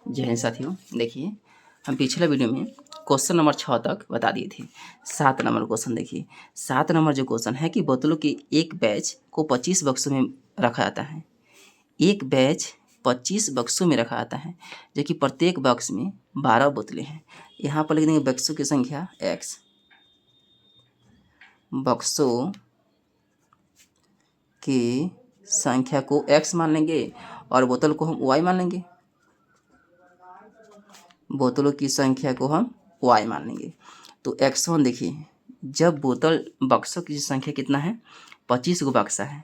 जय हिंद साथियों। देखिए, हम पिछले वीडियो में क्वेश्चन नंबर 6 तक बता दिए थे। 7 नंबर क्वेश्चन देखिए। 7 नंबर जो क्वेश्चन है कि बोतलों के एक बैच को 25 बक्सों में रखा जाता है। एक बैच 25 बक्सों में रखा जाता है, जो कि प्रत्येक बक्स में 12 बोतलें हैं। यहाँ पर लिख देंगे बक्सों की संख्या x, बक्सों की संख्या को x मान लेंगे और बोतल को हम y मान लेंगे। बोतलों की संख्या को हम y मान लेंगे। तो x1 देखिए, जब बोतल बक्सों की संख्या कितना है, 25 गो बक्सा है,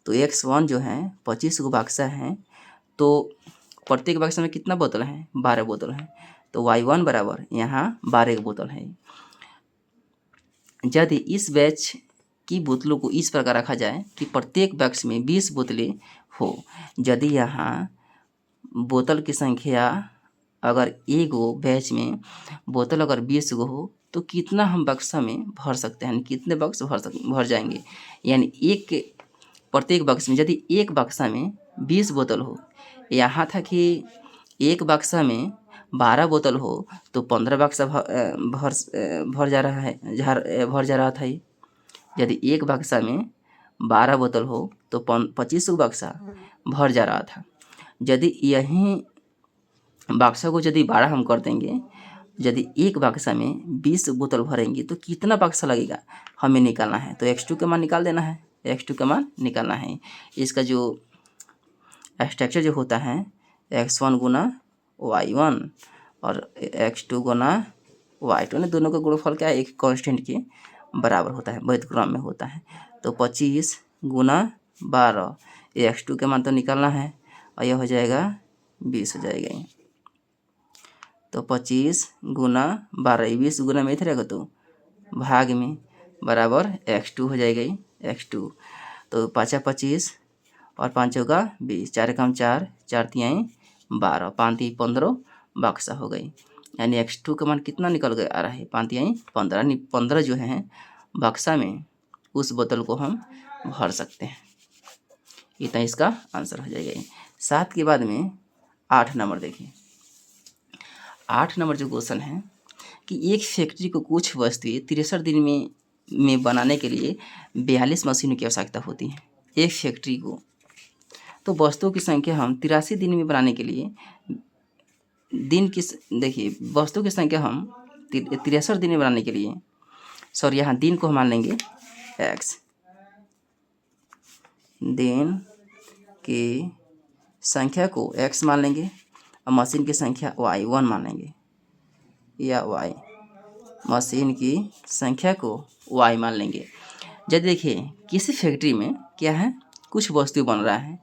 तो x1 जो है 25 गो बक्सा है, तो प्रत्येक बक्से में कितना बोतल है, 12 बोतल है। तो y1 बराबर यहाँ 12 बोतल है। यदि इस बैच की बोतलों को इस प्रकार रखा जाए कि प्रत्येक बक्स में 20 बोतलें हो, यदि यहाँ बोतल की संख्या अगर एक गो बैच में बोतल अगर 20 गो हो, तो कितना हम बक्सा में भर सकते हैं, कितने बक्स भर जाएंगे। यानी प्रत्येक बक्स में यदि एक बक्सा में 20 बोतल हो, यहाँ था कि एक बक्सा में 12 बोतल हो, तो 15 बक्सा भर जा रहा था। यदि एक बक्सा में 12 बोतल हो तो 25 बक्सा भर जा रहा था। यदि यही बक्सा को यदि 12 हम कर देंगे, यदि एक बक्सा में 20 बोतल भरेंगे तो कितना बक्सा लगेगा हमें निकालना है। तो x2 का मान निकाल देना है, x2 का मान निकालना है। इसका जो स्ट्रक्चर जो होता है x1 गुना y1 और x2 गुना y2 ने दोनों का गुणनफल क्या है, एक कांस्टेंट के बराबर होता है, व्युत्क्रम में होता है। तो 25 गुना 12, x2 का मान तो निकालना है और यह हो जाएगा 20 हो जाएगा। तो 25 गुना 12, 20 गुना में इधर रहेगा तो भाग में बराबर x2 हो जाएगा, x2। तो 5 25 और 5 होगा 20, 4 कम 4, 4 तिहाई 12, 5 तिहाई 15 बक्सा हो गई। यानी x2 का मान कितना निकल गया आ रहा है, 5 तिहाई 15, यानी 15 जो है बक्सा में उस बोतल को हम भर सकते हैं। इतना इसका आंसर हो जाएगा। 7 के बाद में 8 नंबर देखिए। 8 नंबर जो क्वेश्चन है कि एक फैक्ट्री को कुछ वस्तुएं 63 दिन में बनाने के लिए 42 मशीनों की आवश्यकता होती है। एक फैक्ट्री को, तो वस्तुओं की संख्या हम 83 दिन में बनाने के लिए देखिए वस्तुओं की संख्या हम 63 दिन में बनाने के लिए, सॉरी यहाँ दिन को हम मान लेंगे x, दिन की संख्या को x मान लेंगे और मशीन की संख्या y1 मान लेंगे, या y, मशीन की संख्या को y मान लेंगे। जब देखिए किसी फैक्ट्री में क्या है, कुछ वस्तु बन रहा है,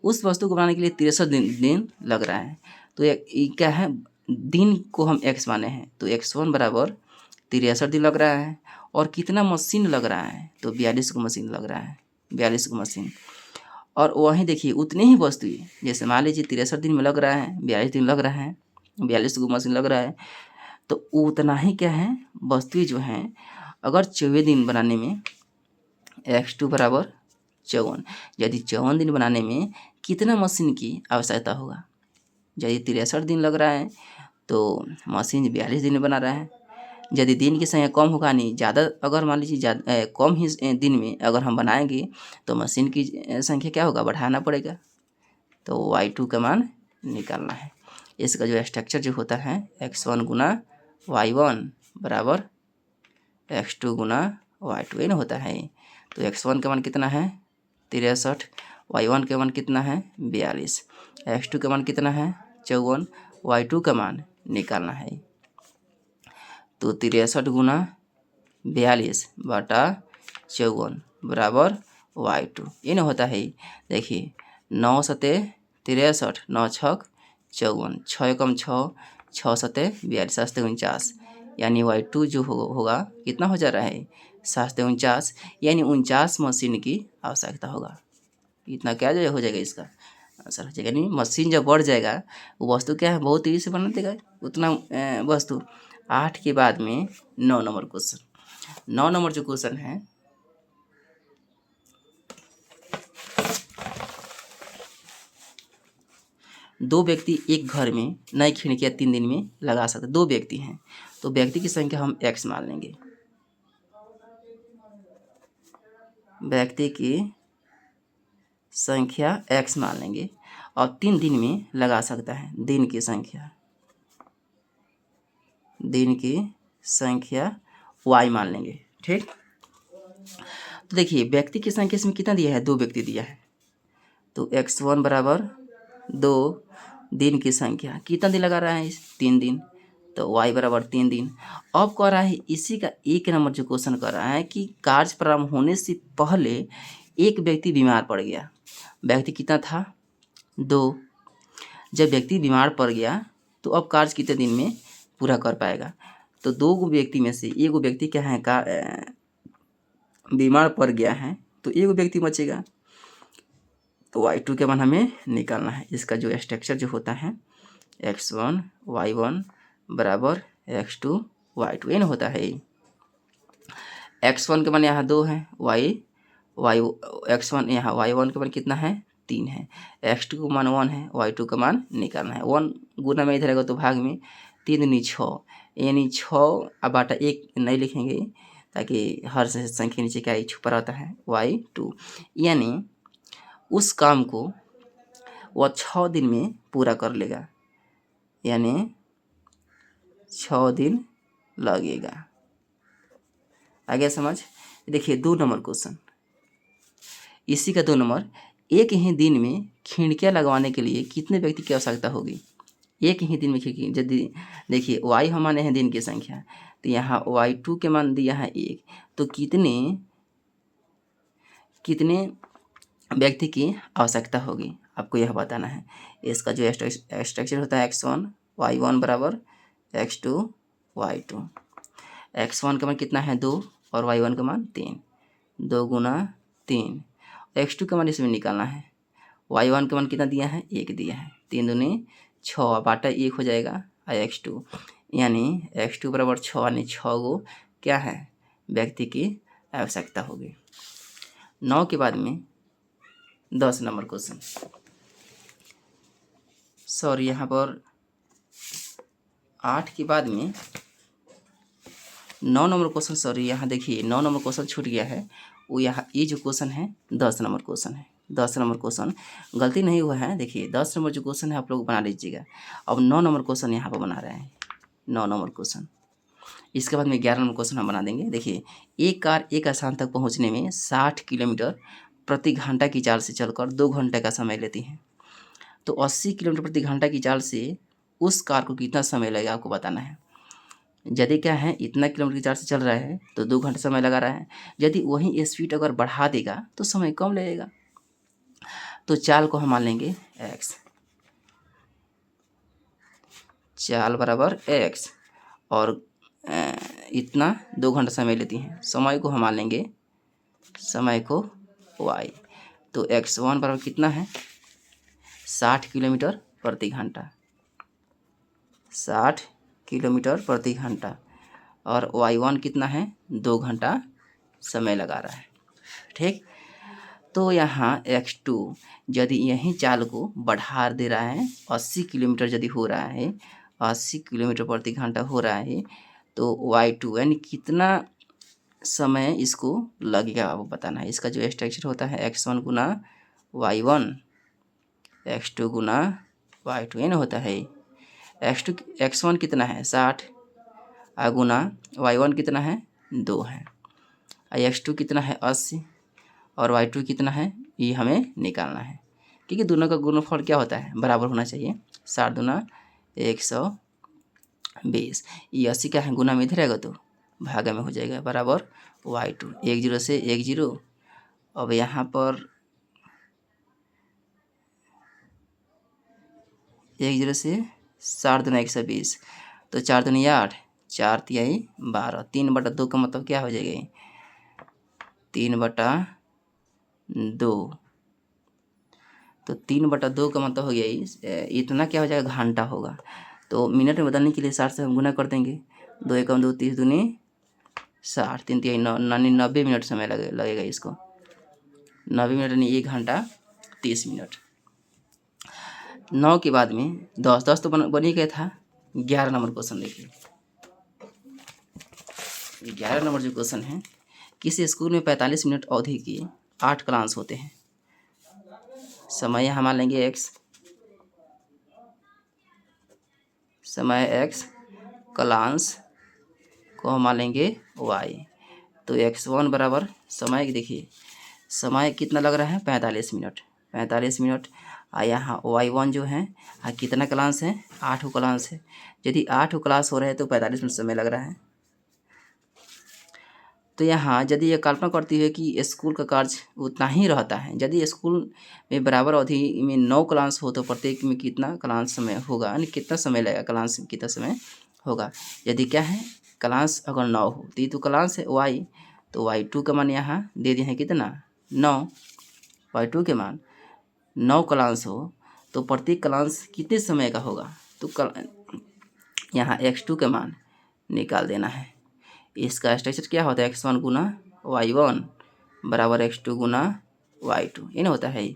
उस वस्तु को बनाने के लिए 63 दिन लग रहा है। तो ये क्या है, दिन को हम x माने हैं, तो x1 बराबर 63 दिन लग रहा है। और कितना मशीन लग रहा है, तो 42 को मशीन लग रहा है, 42 को मशीन। और वहीं देखिए उतनी ही वस्तुएं, जैसे मान लीजिए 63 दिन में लग रहा है, 42 दिन लग रहा है, 42 को मशीन लग रहा है, तो उतना ही क्या है वस्तुएं जो हैं, अगर 24 दिन बनाने में x2 बराबर 54, यदि 54 दिन बनाने में कितना मशीन की आवश्यकता होगा। यदि 63 दिन लग रहा है तो मशीन 42 दिन में बना रहा है। यदि दिन की संख्या कम होगा, नहीं ज़्यादा, अगर मान लीजिए ज़्यादा कम ही दिन में अगर हम बनाएंगे तो मशीन की संख्या क्या होगा, बढ़ाना पड़ेगा। तो y2 का मान निकालना है। इसका जो स्ट्रक्चर जो होता है x1 गुना y1 बराबर x2 गुना y2 ये ना होता है। तो x1 का मान कितना है 63, y1 का मान कितना है 42, x2 का मान कितना है 54, y2 का मान निकालना है। तो 63 गुना 42 बटा 54 बराबर y2 ये ना होता है। देखिए 9 सते 63, 9 छक 54, 6 कम 6, 6 सते 42, 7 49, यानी y2 जो होगा कितना हो जा रहा है 7 49, यानी 49 मशीन की आवश्यकता होगा। इतना क्या जो हो जाएगा, इसका आंसर हो जाएगा। यानी मशीन जब बढ़ जाएगा वो वस्तु क्या है बहुत तेज़ी से बना देगा उतना वस्तु। 8 के बाद में 9 नंबर क्वेश्चन। 9 नंबर जो क्वेश्चन है, दो व्यक्ति एक घर में नई खिड़कियाँ 3 दिन में लगा सकते, 2 व्यक्ति हैं, तो व्यक्ति की संख्या हम x मान लेंगे। व्यक्ति की संख्या x मान लेंगे और 3 दिन में लगा सकता है, दिन की संख्या y मान लेंगे। ठीक, तो देखिए व्यक्ति की संख्या इसमें कितना दिया है, 2 व्यक्ति दिया है, तो x1 बराबर 2, दिन की संख्या कितना दिन लगा रहा है, 3 दिन, तो y बराबर 3 दिन। अब कह रहा है इसी का 1 नंबर जो क्वेश्चन कर रहा है कि कार्य प्रारंभ होने से पहले एक व्यक्ति बीमार पड़ गया। व्यक्ति कितना था, 2। जब व्यक्ति बीमार पड़ गया तो अब कार्य कितने दिन में पूरा कर पाएगा, तो 2 व्यक्ति में से एक व्यक्ति क्या है बीमार पड़ गया है, तो एक व्यक्ति बचेगा, तो y2 के मान हमें निकालना है। इसका जो स्ट्रक्चर जो होता है x1 y1 बराबर x2 y2 n होता है। x1 के मान यहाँ 2 है, x1 यहाँ y1 के मान कितना है, 3 है, x2 का मान 1 है, y2 का मान निकालना है। 1 गुना में इधर आएगा तो भाग में 3 दूनी 6, यानी 6 अब बाटा 1 नहीं लिखेंगे ताकि हर संख्या नीचे क्या छुपा रहता है, y2, यानी उस काम को वह 6 दिन में पूरा कर लेगा, यानी 6 दिन लगेगा। आगे समझ। देखिए 2 नंबर क्वेश्चन, इसी का 2 नंबर, एक ही दिन में खिड़कियाँ लगवाने के लिए कितने व्यक्ति की आवश्यकता होगी। एक ही दिन में खिड़की, यदि देखिए y हम माने हैं दिन की संख्या, तो यहाँ y2 के मान दिया है 1, तो कितने व्यक्ति की आवश्यकता होगी आपको यह बताना है। इसका जो स्ट्रक्चर होता है x1 y1 बराबर x2 y2। x1 का मान कितना है, 2, और y1 का मान 3, 2 गुना 3, x2 का मान इसमें निकालना है। y1 का मान कितना दिया है, 1 दिया है, 3 दूनी 6 बाटा 1 हो जाएगा x2, यानी x2 बराबर 6, यानी 6 गो क्या है व्यक्ति की आवश्यकता होगी। 9 के बाद में 10 नंबर क्वेश्चन, सॉरी यहाँ पर 8 के बाद में 9 नंबर क्वेश्चन, सॉरी यहाँ देखिए 9 नंबर क्वेश्चन छूट गया है, वो यहाँ ये जो क्वेश्चन है 10 नंबर क्वेश्चन है। 10 नंबर क्वेश्चन गलती नहीं हुआ है, देखिए 10 नंबर जो क्वेश्चन है आप लोग बना लीजिएगा। अब 9 नंबर क्वेश्चन यहाँ पर बना रहे हैं, 9 नंबर क्वेश्चन, इसके बाद में 11 नंबर क्वेश्चन हम बना देंगे। देखिए एक कार एक स्थान तक पहुँचने में 60 किलोमीटर प्रति घंटा की चाल से चलकर 2 घंटे का समय लेती है, तो 80 किलोमीटर प्रति घंटा की चाल से उस कार को कितना समय लगेगा आपको बताना है। यदि क्या है इतना किलोमीटर की चाल से चल रहा है तो 2 घंटे समय लगा रहा है, यदि वही स्पीड अगर बढ़ा देगा तो समय कम लगेगा। तो चाल को हम मान लेंगे x, चाल बराबर x, और इतना 2 घंटा समय लेती हैं, समय को हम मान लेंगे, समय को y, तो x1 बराबर कितना है 60 किलोमीटर प्रति घंटा, 60 किलोमीटर प्रति घंटा, और y1 कितना है 2 घंटा समय लगा रहा है। ठीक, तो यहाँ x2 यदि यही चाल को बढ़ा दे रहा है, 80 किलोमीटर यदि हो रहा है, 80 किलोमीटर प्रति घंटा हो रहा है, तो y2 यानी कितना समय इसको लगेगा वो बताना है। इसका जो स्ट्रक्चर होता है x1 गुना y1, x2 गुना y2 n होता है। x1 कितना है 60, गुना y1 कितना है 2 है, x2 कितना है 80, और y2 कितना है ये हमें निकालना है, क्योंकि दोनों का गुणनफल क्या होता है बराबर होना चाहिए। 60 दूना 120, ये 80 क्या है गुना में इधर आएगा तो भागा में हो जाएगा, बराबर y2, 1 0 से 1 0। अब यहाँ पर 1 0 से 60 दूना 120, तो 4 दूनी 8, 4 तिहाई 12, 3/2 का मतलब क्या हो जाएगा 3/2, तो 3/2 का मतलब हो गया इतना क्या हो जाएगा घंटा होगा। तो मिनट में बदलने के लिए 60 से हम गुना कर देंगे, 2 एकम 2 30 दूनी 60, 3 तिहाई 9, 90 मिनट समय लगेगा इसको, 90 मिनट यानी 1 घंटा 30 मिनट। 9 के बाद में 10, 10 तो बन ही गया था। 11 नंबर क्वेश्चन देखिए, 11 नंबर जो क्वेश्चन है, किसी स्कूल में 45 मिनट अवधि की 8 क्लास होते हैं। समय यहाँ मान लेंगे x, समय x, क्लास को हम मान लेंगे y। तो x1 बराबर समय, देखिए समय कितना लग रहा है 45 मिनट, 45 मिनट। यहाँ y1 जो है कितना क्लास है, 8 क्लास है। यदि 8 क्लास हो रहे हैं तो 45 मिनट समय लग रहा है। तो यहाँ यदि ये कल्पना करती है कि स्कूल का कार्य उतना ही रहता है, यदि स्कूल में बराबर अवधि में 9 क्लास हो तो प्रत्येक में कितना क्लास समय होगा, यानी कितना समय लगेगा, क्लास में कितना समय होगा। यदि क्या है, क्लास अगर 9 हो तो ये तो क्लास है y, तो y2 का मान यहाँ दे दिए हैं कितना 9। y2 के मान 9 क्लास हो तो प्रत्येक क्लास कितने समय का होगा, तो यहाँ x2 के मान निकाल देना है। इसका स्ट्रक्चर क्या होता है, x1 गुना y1 बराबर x2 गुना y2, ये ना होता है।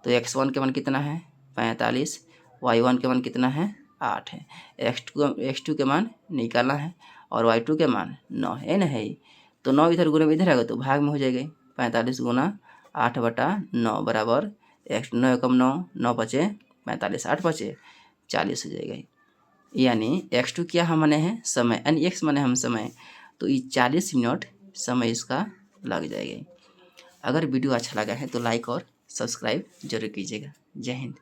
तो x1 के मान कितना है 45, y1 के मान कितना है 8 है, x2 के मान निकालना है और y2 के मान 9 है ना है। तो 9 इधर गुना में इधर आएगा तो भाग में हो जाएगा, 45 गुना 8/9 बराबर x, 9 कम 9, 9 बचे 45, 8 बचे 40 हो जाएगा। यानी x2 क्या हम माने हैं समय, यानी x माने हम समय, तो ये 40 मिनट समय इसका लग जाएगा। अगर वीडियो अच्छा लगा है तो लाइक और सब्सक्राइब जरूर कीजिएगा। जय हिंद।